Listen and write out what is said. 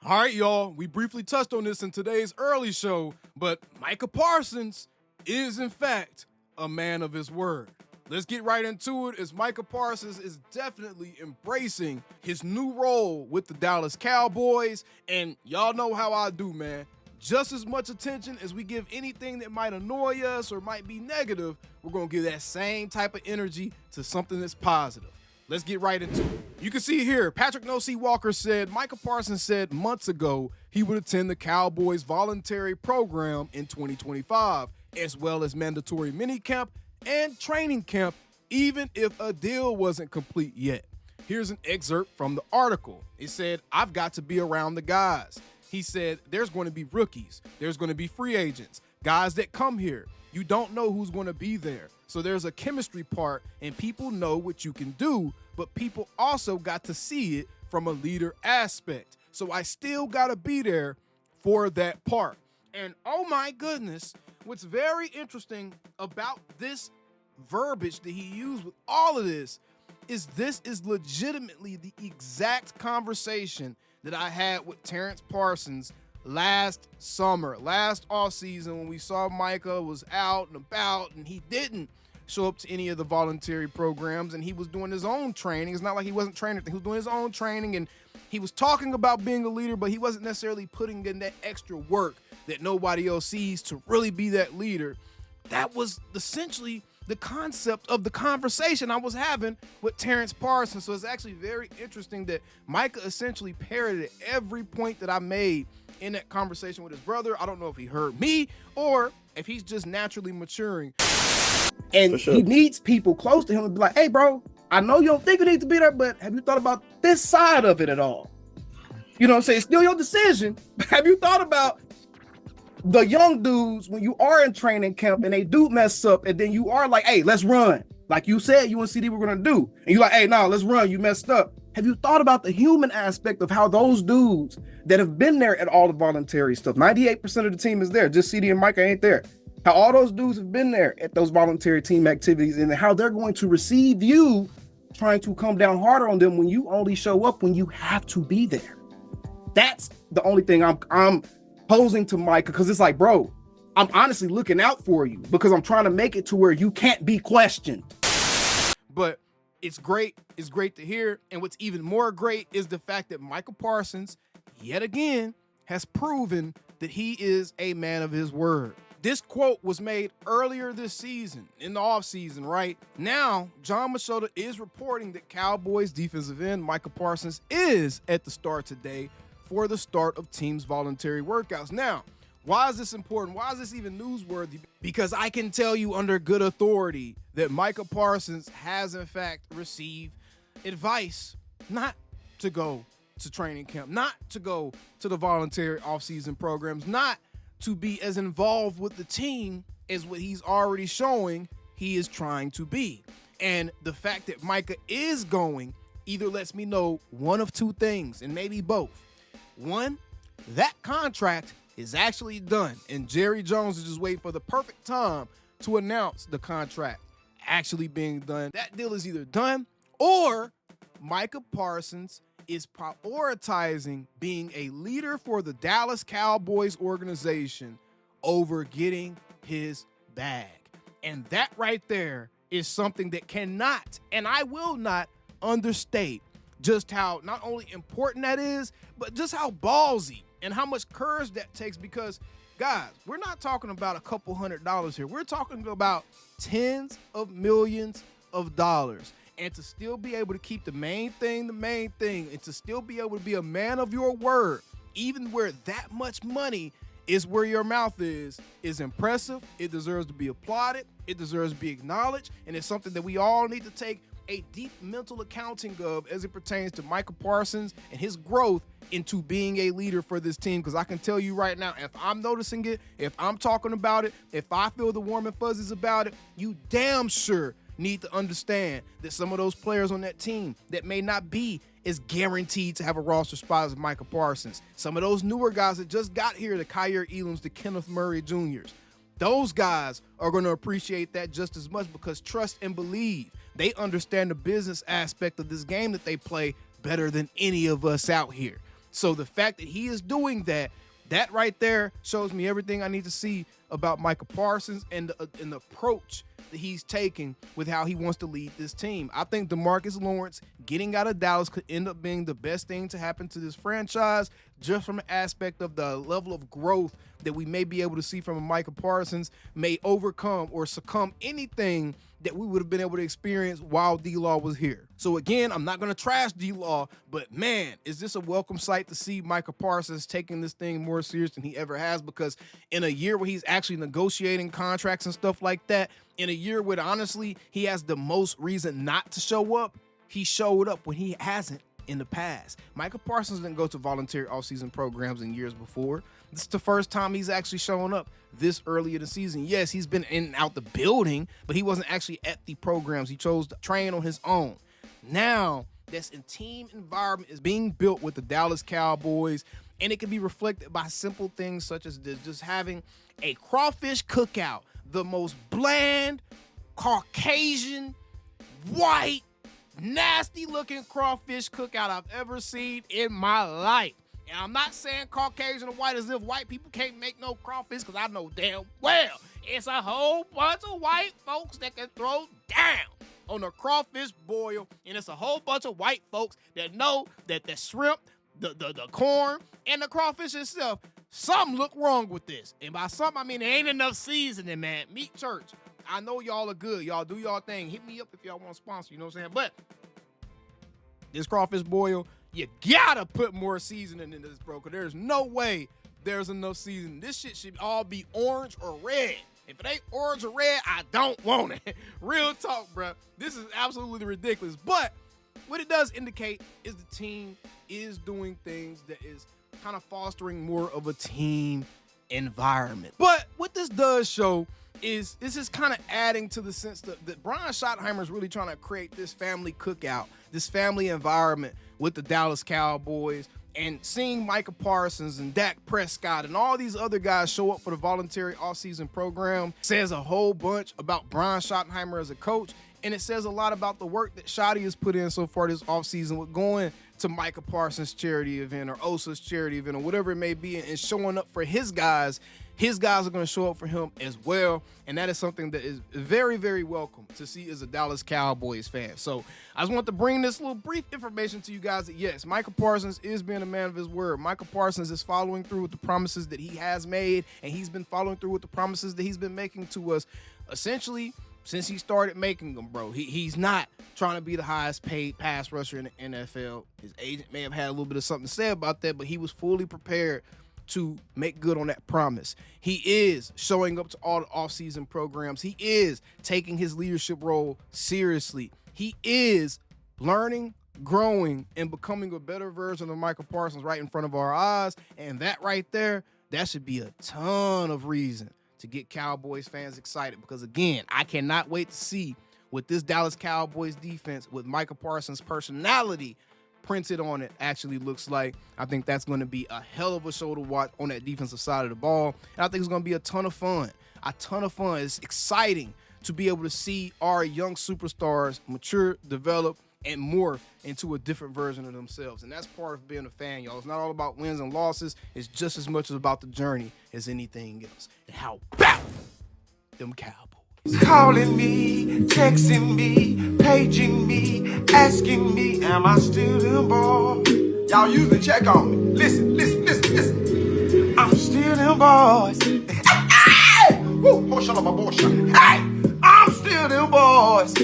All right, y'all, we briefly touched on this in today's early show, but Micah Parsons is, in fact, a man of his word. Let's get right into it, as Micah Parsons is definitely embracing his new role with the Dallas Cowboys, and y'all know how I do, man. Just as much attention as we give anything that might annoy us or might be negative, we're going to give that same type of energy to something that's positive. Let's get right into it. You can see here, Patrick No-C Walker said, Micah Parsons said months ago he would attend the Cowboys voluntary program in 2025, as well as mandatory minicamp and training camp, even if a deal wasn't complete yet. Here's an excerpt from the article. It said, I've got to be around the guys. He said, there's going to be rookies. There's going to be free agents, guys that come here. You don't know who's going to be there. So there's a chemistry part, and people know what you can do, but people also got to see it from a leader aspect. So I still got to be there for that part. And oh my goodness, what's very interesting about this verbiage that he used with all of this is legitimately the exact conversation that I had with Terrence Parsons last summer, last offseason, when we saw Micah was out and about and he didn't show up to any of the voluntary programs and he was doing his own training. It's not like he wasn't training. He was doing his own training and he was talking about being a leader, but he wasn't necessarily putting in that extra work that nobody else sees to really be that leader. That was essentially the concept of the conversation I was having with Terrence Parsons. So it's actually very interesting that Micah essentially parroted every point that I made in that conversation with his brother. I don't know if he heard me or if he's just naturally maturing. And he needs people close to him to be like, hey, bro, I know you don't think you need to be there, but have you thought about this side of it at all? You know what I'm saying? It's still your decision. But have you thought about the young dudes when you are in training camp and they do mess up and then you are like, hey, let's run. Like you said, you and CD were going to do. And you're like, hey, no, let's run. You messed up. Have you thought about the human aspect of how those dudes that have been there at all the voluntary stuff, 98% of the team is there, just CD and Micah ain't there. How all those dudes have been there at those voluntary team activities and how they're going to receive you trying to come down harder on them when you only show up when you have to be there. That's the only thing I'm posing to Micah, because it's like, bro, I'm honestly looking out for you because I'm trying to make it to where you can't be questioned. But it's great. It's great to hear. And what's even more great is the fact that Micah Parsons, yet again, has proven that he is a man of his word. This quote was made earlier this season, in the offseason, right? Now, John Machota is reporting that Cowboys defensive end Micah Parsons is at the start today for the start of teams' voluntary workouts. Now, why is this important? Why is this even newsworthy? Because I can tell you under good authority that Micah Parsons has, in fact, received advice not to go to training camp, not to go to the voluntary offseason programs, not to be as involved with the team as what he's already showing he is trying to be. And the fact that Micah is going either lets me know one of two things, and maybe both. One, that contract is actually done, and Jerry Jones is just waiting for the perfect time to announce the contract actually being done. That deal is either done, or Micah Parsons is prioritizing being a leader for the Dallas Cowboys organization over getting his bag. And that right there is something that cannot, and I will not, understate just how not only important that is, but just how ballsy and how much courage that takes. Because, guys, we're not talking about a couple $100 here. We're talking about tens of millions of dollars. And to still be able to keep the main thing, and to still be able to be a man of your word, even where that much money is where your mouth is impressive. It deserves to be applauded. It deserves to be acknowledged. And it's something that we all need to take a deep mental accounting of as it pertains to Micah Parsons and his growth into being a leader for this team. Because I can tell you right now, if I'm noticing it, if I'm talking about it, if I feel the warm and fuzzies about it, you damn sure need to understand that some of those players on that team that may not be as guaranteed to have a roster spot as Micah Parsons, some of those newer guys that just got here, the Kyer Elams, the Kenneth Murray Jr.'s, those guys are going to appreciate that just as much, because trust and believe, they understand the business aspect of this game that they play better than any of us out here. So the fact that he is doing that right there shows me everything I need to see about Micah Parsons and the approach that he's taking with how he wants to lead this team. I think DeMarcus Lawrence getting out of Dallas could end up being the best thing to happen to this franchise, just from an aspect of the level of growth that we may be able to see from a Micah Parsons may overcome or succumb anything that we would have been able to experience while D-Law was here. So again, I'm not going to trash D-Law, but man, is this a welcome sight to see Micah Parsons taking this thing more serious than he ever has, because in a year where he's actually negotiating contracts and stuff like that, in a year where honestly he has the most reason not to show up, he showed up when he hasn't in the past. Micah Parsons didn't go to voluntary offseason programs in years before. This is the first time he's actually showing up this early in the season. Yes, he's been in and out the building, but he wasn't actually at the programs. He chose to train on his own. Now, this team environment is being built with the Dallas Cowboys, and it can be reflected by simple things such as this, just having a crawfish cookout, the most bland, Caucasian, white, nasty-looking crawfish cookout I've ever seen in my life. And I'm not saying Caucasian or white as if white people can't make no crawfish, because I know damn well it's a whole bunch of white folks that can throw down on a crawfish boil, and it's a whole bunch of white folks that know that the shrimp, the corn, and the crawfish itself, something look wrong with this. And by something, I mean there ain't enough seasoning, man. Meat Church, I know y'all are good. Y'all do y'all thing. Hit me up if y'all want to sponsor, you know what I'm saying? But this crawfish boil, you gotta put more seasoning in this, bro, because there's no way there's enough seasoning. This shit should all be orange or red. If it ain't orange or red, I don't want it. Real talk, bro. This is absolutely ridiculous. But what it does indicate is the team is doing things that is kind of fostering more of a team environment. But what this does show is this is kind of adding to the sense that Brian Schottenheimer is really trying to create this family cookout, this family environment with the Dallas Cowboys. And seeing Micah Parsons and Dak Prescott and all these other guys show up for the voluntary offseason program says a whole bunch about Brian Schottenheimer as a coach. And it says a lot about the work that Shotty has put in so far this offseason with going to Micah Parsons' charity event or Osa's charity event or whatever it may be, and showing up for his guys. His guys are going to show up for him as well. And that is something that is very, very welcome to see as a Dallas Cowboys fan. So I just want to bring this little brief information to you guys that, yes, Micah Parsons is being a man of his word. Micah Parsons is following through with the promises that he has made, and he's been following through with the promises that he's been making to us essentially since he started making them, bro. He's not trying to be the highest paid pass rusher in the NFL. His agent may have had a little bit of something to say about that, but he was fully prepared to make good on that promise. He is showing up to all the offseason programs. He is taking his leadership role seriously. He is learning, growing, and becoming a better version of Micah Parsons right in front of our eyes. And that right there, that should be a ton of reason to get Cowboys fans excited, because again, I cannot wait to see what this Dallas Cowboys defense with Micah Parsons' personality printed on it actually looks like. I think that's going to be a hell of a show to watch on that defensive side of the ball. And I think it's going to be a ton of fun. A ton of fun. It's exciting to be able to see our young superstars mature, develop, and morph into a different version of themselves. And that's part of being a fan, y'all. It's not all about wins and losses. It's just as much about the journey as anything else. And how about them Cowboys? Calling me, texting me, paging me, asking me, am I still them boys? Y'all usually check on me. Listen. I'm still them boys. Hey! Woo! Shut up, my boy. Hey! I'm still them boys.